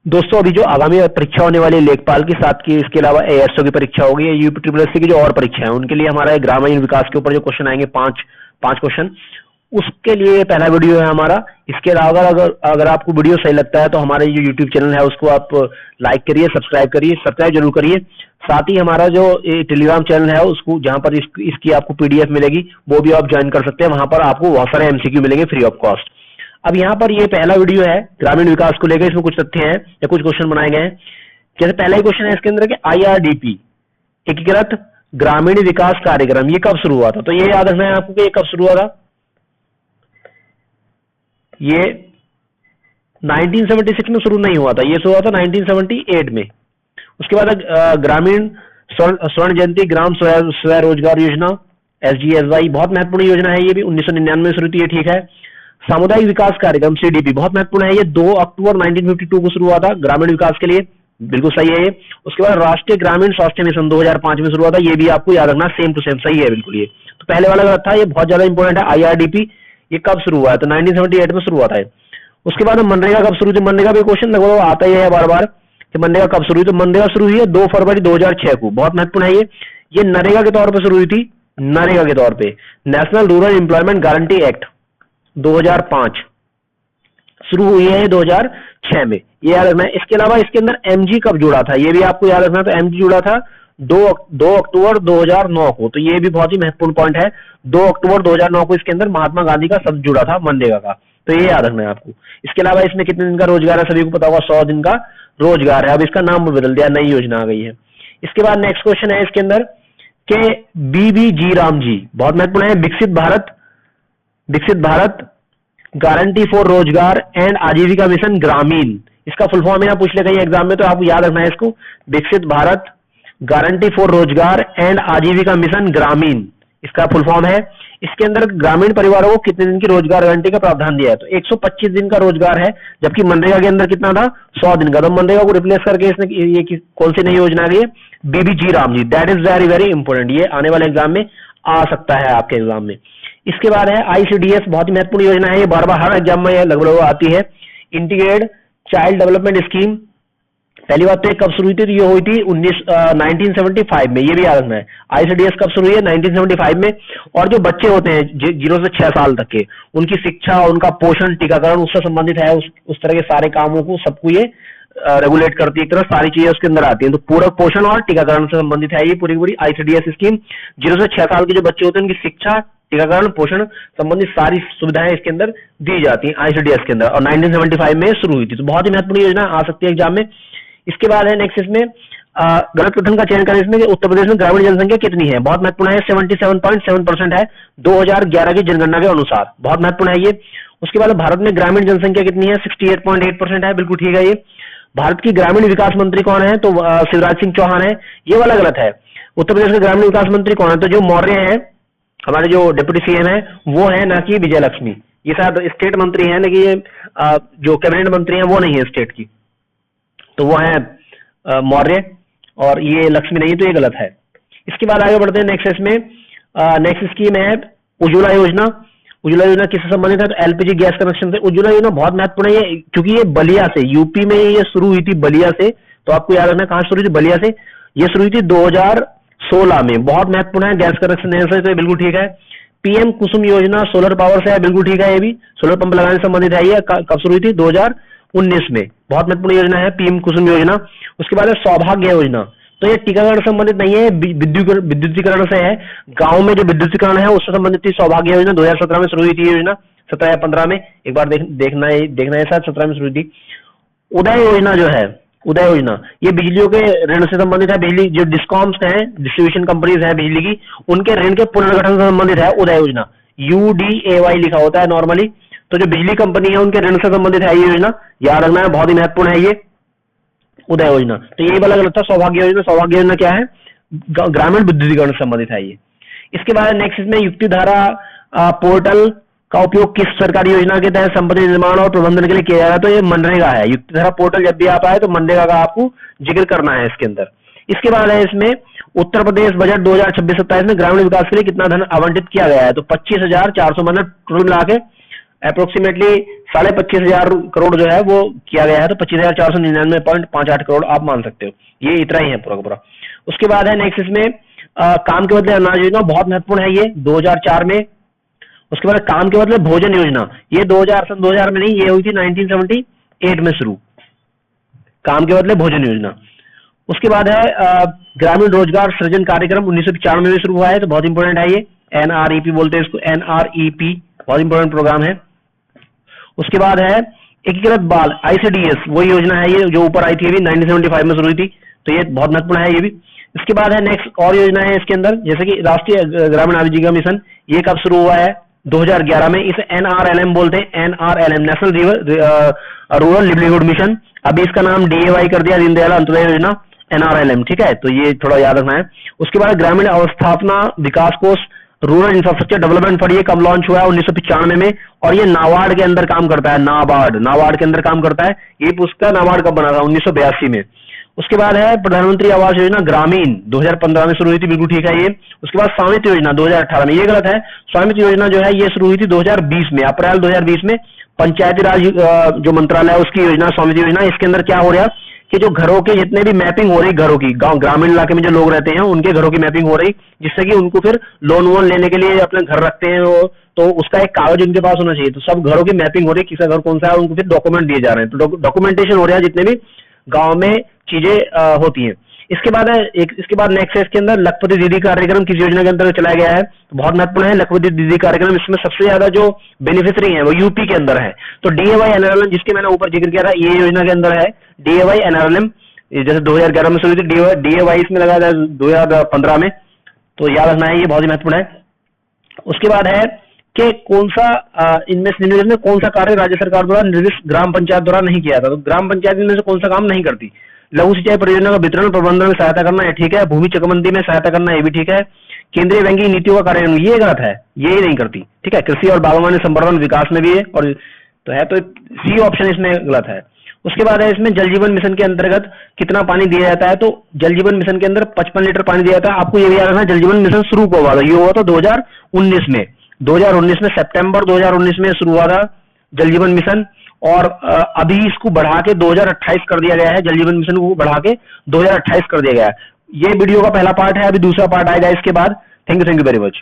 दोस्तों अभी जो आगामी परीक्षा होने वाली है लेखपाल की, साथ की इसके अलावा एएसओ की परीक्षा होगी, यूपी ट्रिपल एससी की जो और परीक्षा है उनके लिए हमारा ग्रामीण विकास के ऊपर जो क्वेश्चन आएंगे, पांच पांच क्वेश्चन, उसके लिए ये पहला वीडियो है हमारा। इसके अलावा अगर आपको वीडियो सही लगता है तो हमारे जो यूट्यूब चैनल है उसको आप लाइक करिए, सब्सक्राइब जरूर करिए। साथ ही हमारा जो टेलीग्राम चैनल है उसको, जहां पर इसकी आपको पीडीएफ मिलेगी, वो भी आप ज्वाइन कर सकते हैं। वहां पर आपको बहुत सारे एमसीक्यू मिलेंगे फ्री ऑफ कॉस्ट। अब यहाँ पर ये पहला वीडियो है ग्रामीण विकास को लेकर, इसमें कुछ तथ्य हैं या कुछ क्वेश्चन बनाए गए हैं। जैसे पहला ही क्वेश्चन है इसके अंदर कि आईआरडीपी, एकीकृत ग्रामीण विकास कार्यक्रम, ये कब शुरू हुआ था? तो ये याद रखना है आपको कि ये कब शुरू हुआ था। ये 1976 में शुरू नहीं हुआ था, ये शुरू हुआ था 1978 में। उसके बाद ग्रामीण स्वर्ण जयंती ग्राम स्वरोजगार योजना, SGSY, बहुत महत्वपूर्ण योजना है। ये भी 1999 में शुरू हुई, ठीक है। सामुदायिक विकास कार्यक्रम CDP, बहुत महत्वपूर्ण है। ये 2 अक्टूबर 1952 को शुरू हुआ था ग्रामीण विकास के लिए, बिल्कुल सही है ये। उसके बाद राष्ट्रीय ग्रामीण स्वास्थ्य मिशन 2005 में शुरू हुआ था, ये भी आपको याद रखना, सेम टू सेम सही है बिल्कुल। ये तो पहले वाला गलत था, ये बहुत ज्यादा इंपॉर्टेंट है। IRDP ये कब शुरू हुआ है? तो 1978 में शुरू हुआ था। उसके बाद मनरेगा कब शुरू हुई? मनरेगा भी क्वेश्चन लगभग आता ही है बार बार कि मनरेगा कब शुरू हुई। तो मनरेगा शुरू हुई है 2 फरवरी 2006 को, बहुत महत्वपूर्ण है ये नरेगा के तौर पर शुरू हुई थी, नरेगा के तौर पे। National rural employment guarantee act 2005 शुरू हुई है 2006 में, ये याद रखना है। इसके अलावा इसके अंदर MG कब जुड़ा था, ये भी आपको याद रखना है। तो MG जुड़ा था 2 अक्टूबर 2009 को, तो ये भी बहुत ही महत्वपूर्ण पॉइंट है। 2 अक्टूबर 2009 को इसके अंदर महात्मा गांधी का शब्द जुड़ा था मनरेगा का, तो ये याद रखना है आपको। इसके अलावा इसमें कितने दिन का रोजगार है सभी को पता होगा, 100 दिन का रोजगार है। अब इसका नाम बदल दिया, नई योजना आ गई है। इसके बाद नेक्स्ट क्वेश्चन है इसके अंदर के BBG राम जी, बहुत महत्वपूर्ण है। विकसित भारत गारंटी फॉर रोजगार एंड आजीविका मिशन ग्रामीण, इसका फुल फॉर्म है, पूछ लेगा ये एग्जाम में, तो आपको याद रखना है इसको। विकसित भारत गारंटी फॉर रोजगार एंड आजीविका मिशन ग्रामीण, इसका फुल फॉर्म है। इसके अंदर ग्रामीण परिवारों को कितने दिन की रोजगार गारंटी का प्रावधान दिया है? तो 125 दिन का रोजगार है, जबकि मनरेगा के अंदर कितना था? 100 दिन का। तो मनरेगा को रिप्लेस करके इसने ये कौन सी नई योजना आ गई है? BBG Ram ji, that is very very important, ये आने वाले एग्जाम में आ सकता है आपके एग्जाम में। इसके बाद है ICDS, बहुत ही महत्वपूर्ण योजना है, ये बार बार हर एग्जाम में लगभग आती है। इंटीग्रेटेड चाइल्ड डेवलपमेंट स्कीम, पहली बात तो कब शुरू हुई थी? तो ये हुई थी 1975 में, ये भी याद रखना है। ICDS कब शुरू हुई है? 1975 में। और जो बच्चे होते हैं 0 से 6 साल तक के, उनकी शिक्षा, उनका पोषण, टीकाकरण उससे संबंधित है, उस तरह के सारे कामों को सबको ये रेगुलेट करती है, एक तरह सारी चीजें उसके अंदर आती हैं। तो पूरक पोषण और टीकाकरण से संबंधित है ये पूरी ICDS स्कीम। 0 से 6 साल के जो बच्चे होते हैं उनकी शिक्षा, टीकाकरण, पोषण संबंधित सारी सुविधाएं इसके अंदर दी जाती हैं ICDS के अंदर, और 1975 में शुरू हुई थी। तो बहुत ही महत्वपूर्ण योजना आ सकती है एग्जाम में। इसके बाद है नेक्स्ट इसमें गलत कथन का चयन करें इसमें कि उत्तर प्रदेश में ग्रामीण जनसंख्या कितनी है? बहुत महत्वपूर्ण है, 77.7% है 2011 की जनगणना के अनुसार, बहुत महत्वपूर्ण है ये। उसके बाद भारत में ग्रामीण जनसंख्या कितनी है? 68.8% है, बिल्कुल ठीक है ये। भारत की ग्रामीण विकास मंत्री कौन है? तो शिवराज सिंह चौहान है, ये वाला गलत है। उत्तर प्रदेश के ग्रामीण विकास मंत्री कौन है? तो जो मौर्य है, हमारे जो डिप्टी CM है वो है, ना कि विजय लक्ष्मी। ये शायद स्टेट मंत्री है, लेकिन ये जो कैबिनेट मंत्री है वो नहीं है स्टेट की, तो वो है मौर्य, और ये लक्ष्मी नहीं, तो ये गलत है। इसके बाद आगे बढ़ते हैं नेक्स्ट इसमें। नेक्स्ट स्कीम है उज्ज्वला योजना। उज्ज्वला योजना किससे संबंधित है? तो LPG गैस कनेक्शन से। उज्ज्वला योजना बहुत महत्वपूर्ण है ये, क्योंकि ये बलिया से, यूपी में ये शुरू हुई थी बलिया से, तो आपको याद रखना कहां शुरू हुई थी? बलिया से। ये शुरू हुई थी 2016 में, बहुत महत्वपूर्ण है गैस कनेक्शन देने से, तो बिल्कुल ठीक है। PM कुसुम योजना सोलर पावर से है, बिल्कुल ठीक है, ये भी सोलर पंप लगाने से संबंधित है। ये कब शुरू हुई थी? 2019 में, बहुत महत्वपूर्ण योजना है PM कुसुम योजना। उसके बाद है सौभाग्य योजना, तो ये टीकाकरण संबंधित नहीं है, विद्युतीकरण से है। गांव में जो विद्युतीकरण है उससे संबंधित थी सौभाग्य योजना, 2017 में शुरू हुई थी योजना, 17 या 15 में, एक बार देखना है शायद 17 में शुरू हुई थी। उदय योजना जो है, उदय योजना, ये बिजलियों के ऋण से संबंधित है। बिजली जो डिस्कॉम्स हैं, डिस्ट्रीब्यूशन कंपनीज है बिजली की, उनके ऋण के पुनर्गठन से संबंधित है उदय योजना। UDAY लिखा होता है नॉर्मली, तो जो बिजली कंपनी है उनके ऋण से संबंधित है ये योजना, याद रखना है, बहुत ही महत्वपूर्ण है ये उदय योजना। तो ये वाला गलत था, सौभाग्य योजना। सौभाग्य योजना क्या है? ग्रामीण विद्युतीकरण से संबंधित है ये। इसके बाद नेक्स्ट इसमें युक्ति धारा पोर्टल का उपयोग किस सरकारी योजना के तहत संपत्ति निर्माण और प्रबंधन के लिए किया जा रहा है? तो ये मनरेगा है। युक्ति धारा पोर्टल जब भी आता है तो मनरेगा का आपको जिक्र करना है इसके अंदर। इसके बाद है इसमें उत्तर प्रदेश बजट 2026-27 में ग्रामीण विकास के लिए कितना धन आवंटित किया गया है? तो 25,400 मतलब टोटल मिला के अप्रोक्सीमेटली 25,500 करोड़ जो है वो किया गया है, तो 25,499.58 करोड़ आप मान सकते हो, ये इतना ही है पूरा का पूरा। उसके बाद है नेक्स्ट इसमें काम के बदले अनाज योजना, बहुत महत्वपूर्ण है ये 2004 में। उसके बाद काम के बदले भोजन योजना, ये 2000 में नहीं, ये हुई थी 1978 में शुरू, काम के बदले भोजन योजना। उसके बाद है ग्रामीण रोजगार सृजन कार्यक्रम 1995 में शुरू हुआ है, तो बहुत इंपॉर्टेंट है ये, NREP बोलते हैं इसको, NREP बहुत इंपॉर्टेंट प्रोग्राम है। उसके बाद है एकीकृत बाल ICDS, वही योजना है ये जो ऊपर आई थी अभी 1975 में शुरू हुई थी, तो ये बहुत महत्वपूर्ण है ये भी। इसके बाद है नेक्स्ट और योजना है इसके अंदर, जैसे कि राष्ट्रीय ग्रामीण आजीविका मिशन, ये कब शुरू हुआ है 2011 में, इसे NRLM बोलते हैं, NRLM national rural livelihood mission, अभी इसका नाम DAY कर दिया, दीनदयाल अंत्योदय योजना, NRLM, ठीक है, तो ये थोड़ा याद रखना है। उसके बाद ग्रामीण अवस्थापना विकास कोष रूरल इंफ्रास्ट्रक्चर डेवलपमेंट फंड, ये कब लॉन्च हुआ है 1995 में, और ये नाबार्ड के अंदर काम करता है, नाबार्ड के अंदर काम करता है, ये पुस्तक नाबार्ड कब बना था 1982 में। उसके बाद है प्रधानमंत्री आवास योजना ग्रामीण 2015 में शुरू हुई थी, बिल्कुल ठीक है ये। उसके बाद स्वामित्व योजना 2018 में, ये गलत है, स्वामित्व योजना जो है ये शुरू हुई थी 2020 में, अप्रैल 2020 में, पंचायती राज जो मंत्रालय है उसकी योजना स्वामित्व योजना। इसके अंदर क्या हो रहा है कि जो घरों के जितने भी मैपिंग हो रही, घरों की, गांव ग्रामीण इलाके में जो लोग रहते हैं उनके घरों की मैपिंग हो रही, जिससे कि उनको फिर लोन वोन लेने के लिए अपने घर रखते हैं वो, तो उसका एक कागज उनके पास होना चाहिए, तो सब घरों की मैपिंग हो रही है, किसका घर कौन सा है, उनको फिर डॉक्यूमेंट दिए जा रहे हैं, तो डॉक्यूमेंटेशन हो रहा है जितने भी गांव में चीजें होती हैं। इसके बाद है इसके बाद नेक्स्ट है इसके अंदर लखपति दीदी कार्यक्रम किस योजना के अंदर चलाया गया है, तो बहुत महत्वपूर्ण है लखपति दीदी कार्यक्रम। इसमें सबसे ज्यादा जो बेनिफिशियरी है वो यूपी के अंदर है, तो DAY NRLM जिसके मैंने ऊपर जिक्र किया था, ये योजना के अंदर है DAY NRLM, जैसे 2011 में शुरू हुई थी, DAY इसमें लगा था 2015 में, तो याद रखना है, ये बहुत ही महत्वपूर्ण है। उसके बाद है कि कौन सा इनमें से निम्नलिखित में कौन सा कार्य राज्य सरकार द्वारा निर्दिष्ट ग्राम पंचायत द्वारा नहीं किया था, तो ग्राम पंचायत इनमें से कौन सा काम नहीं करती, लघु सिंचाई परियोजना का वितरण प्रबंधन में सहायता करना, ये ठीक है, भूमि चकबंदी में सहायता करना, ये भी ठीक है, केंद्रीय बैंकिंग नीतियों का कार्यान्वयन, ये गलत है, ये नहीं करती, ठीक है, कृषि और बागवानी संवर्धन विकास में भी है, और तो है, तो सी ऑप्शन इसमें गलत है। उसके बाद है इसमें जल जीवन मिशन के अंतर्गत कितना पानी दिया जाता है, तो जल जीवन मिशन के अंदर 55 लीटर पानी दिया जाता है। आपको ये भी याद रखना, जल जीवन मिशन शुरू कब हुआ था, ये हुआ था 2019 में, 2019 में सितंबर 2019 में शुरू हुआ था जल जीवन मिशन, और अभी इसको बढ़ा के 2028 कर दिया गया है, जल जीवन मिशन को बढ़ा के 2028 कर दिया गया है। ये वीडियो का पहला पार्ट है, अभी दूसरा पार्ट आएगा इसके बाद। Thank you very much.